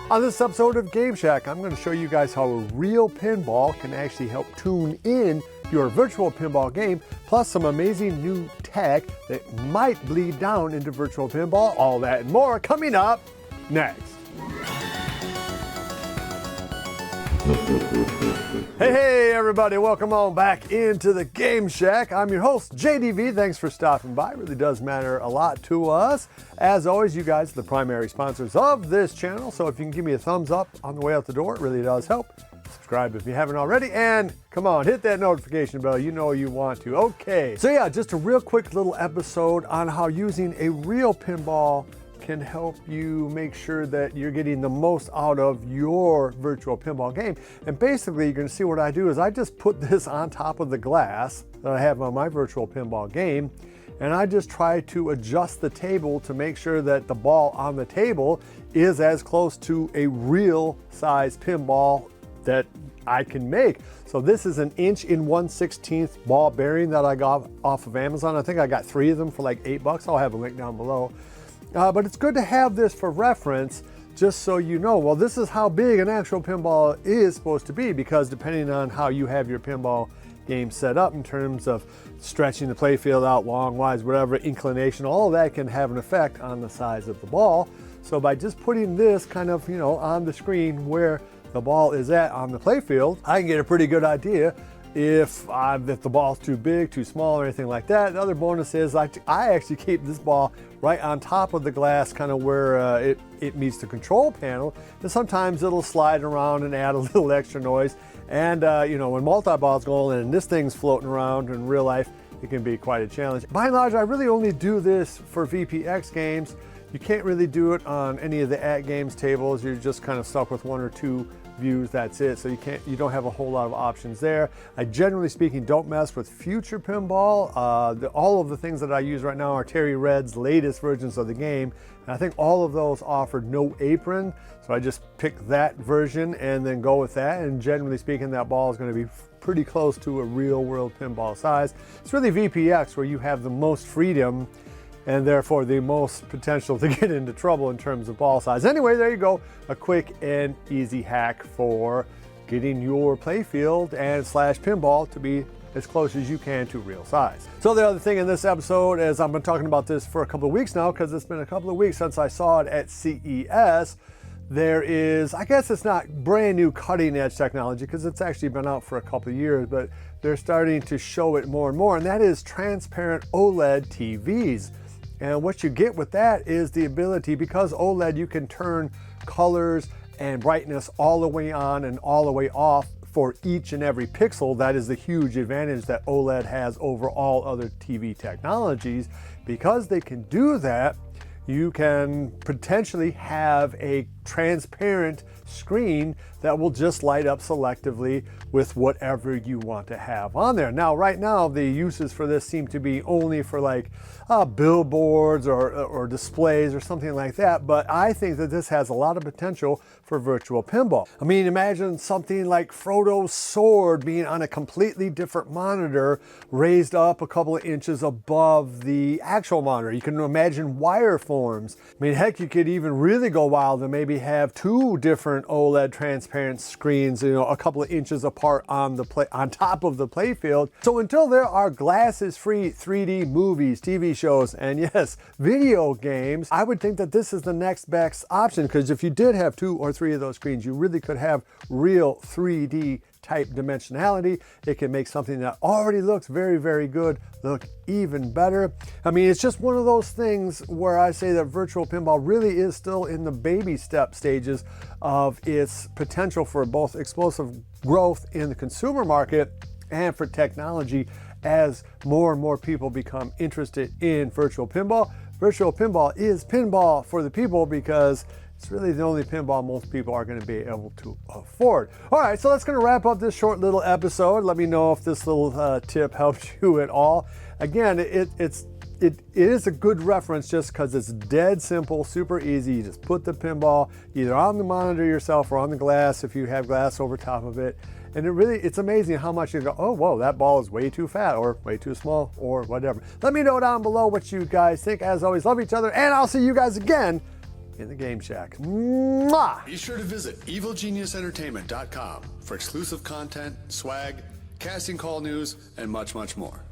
On this episode of Game Shack, I'm going to show you guys how a real pinball can actually help tune in your virtual pinball game, plus some amazing new tech that might bleed down into virtual pinball. All that and more coming up next. Hey everybody, welcome on back into the Game Shack. I'm your host, JDV. Thanks for stopping by. It really does matter a lot to us. As always, you guys are the primary sponsors of this channel, so if you can give me a thumbs up on the way out the door, it really does help. Subscribe if you haven't already, and come on, hit that notification bell. You know you want to. Okay, so yeah, just a real quick little episode on how using a real pinball can help you make sure that you're getting the most out of your virtual pinball game. And basically, you're going to see what I do is I just put this on top of the glass that I have on my virtual pinball game, and I just try to adjust the table to make sure that the ball on the table is as close to a real size pinball that I can make. So this is an 1/1/16 ball bearing that I got off of Amazon. I think I got 3 of them for like $8. I'll have a link down below. But it's good to have this for reference, just so you know, well, this is how big an actual pinball is supposed to be, because depending on how you have your pinball game set up in terms of stretching the playfield out long, wide, whatever, inclination, all of that can have an effect on the size of the ball. So by just putting this kind of, on the screen where the ball is at on the playfield, I can get a pretty good idea if the ball's too big, too small, or anything like that. The other bonus is I actually keep this ball right on top of the glass, kind of where it meets the control panel, and sometimes it'll slide around and add a little extra noise. And when multi-ball's going and this thing's floating around in real life, it can be quite a challenge. By and large, I really only do this for VPX games. You can't really do it on any of the at-games tables. You're just kind of stuck with 1 or 2 views, that's it. So you don't have a whole lot of options there. I generally speaking don't mess with future pinball. All of the things that I use right now are Terry Red's latest versions of the game, and I think all of those offered no apron, so I just pick that version and then go with that. And generally speaking, that ball is going to be pretty close to a real world pinball size. It's really VPX where you have the most freedom and therefore the most potential to get into trouble in terms of ball size. Anyway, there you go, a quick and easy hack for getting your playfield and / pinball to be as close as you can to real size. So the other thing in this episode is I've been talking about this for a couple of weeks now, because it's been a couple of weeks since I saw it at CES. There is, I guess it's not brand new cutting edge technology, because it's actually been out for a couple of years, but they're starting to show it more and more, and that is transparent OLED TVs. And what you get with that is the ability, because OLED, you can turn colors and brightness all the way on and all the way off for each and every pixel. That is the huge advantage that OLED has over all other TV technologies. Because they can do that, you can potentially have a transparent screen that will just light up selectively with whatever you want to have on there. Now, right now, the uses for this seem to be only for like billboards or displays or something like that, but I think that this has a lot of potential for virtual pinball. I mean, imagine something like Frodo's sword being on a completely different monitor, raised up a couple of inches above the actual monitor. You can imagine wireframes. I mean, heck, you could even really go wild and maybe have 2 different OLED transparent screens, a couple of inches apart on top of the playfield. So until there are glasses-free 3D movies, TV shows, and yes, video games, I would think that this is the next best option, because if you did have 2 or 3 of those screens, you really could have real 3D type dimensionality. It can make something that already looks very, very good look even better. I mean, it's just one of those things where I say that virtual pinball really is still in the baby step stages of its potential for both explosive growth in the consumer market and for technology as more and more people become interested in virtual pinball. Virtual pinball is pinball for the people, because it's really the only pinball most people are going to be able to afford. All right, so that's going to wrap up this short little episode. Let me know if this little tip helped you at all. Again, it is a good reference just because it's dead simple, super easy. You just put the pinball either on the monitor yourself or on the glass if you have glass over top of it. And it's amazing how much you go, oh, whoa, that ball is way too fat or way too small or whatever. Let me know down below what you guys think. As always, love each other, and I'll see you guys again in the Game Shack. Mwah! Be sure to visit evilgeniusentertainment.com for exclusive content, swag, casting call news, and much, much more.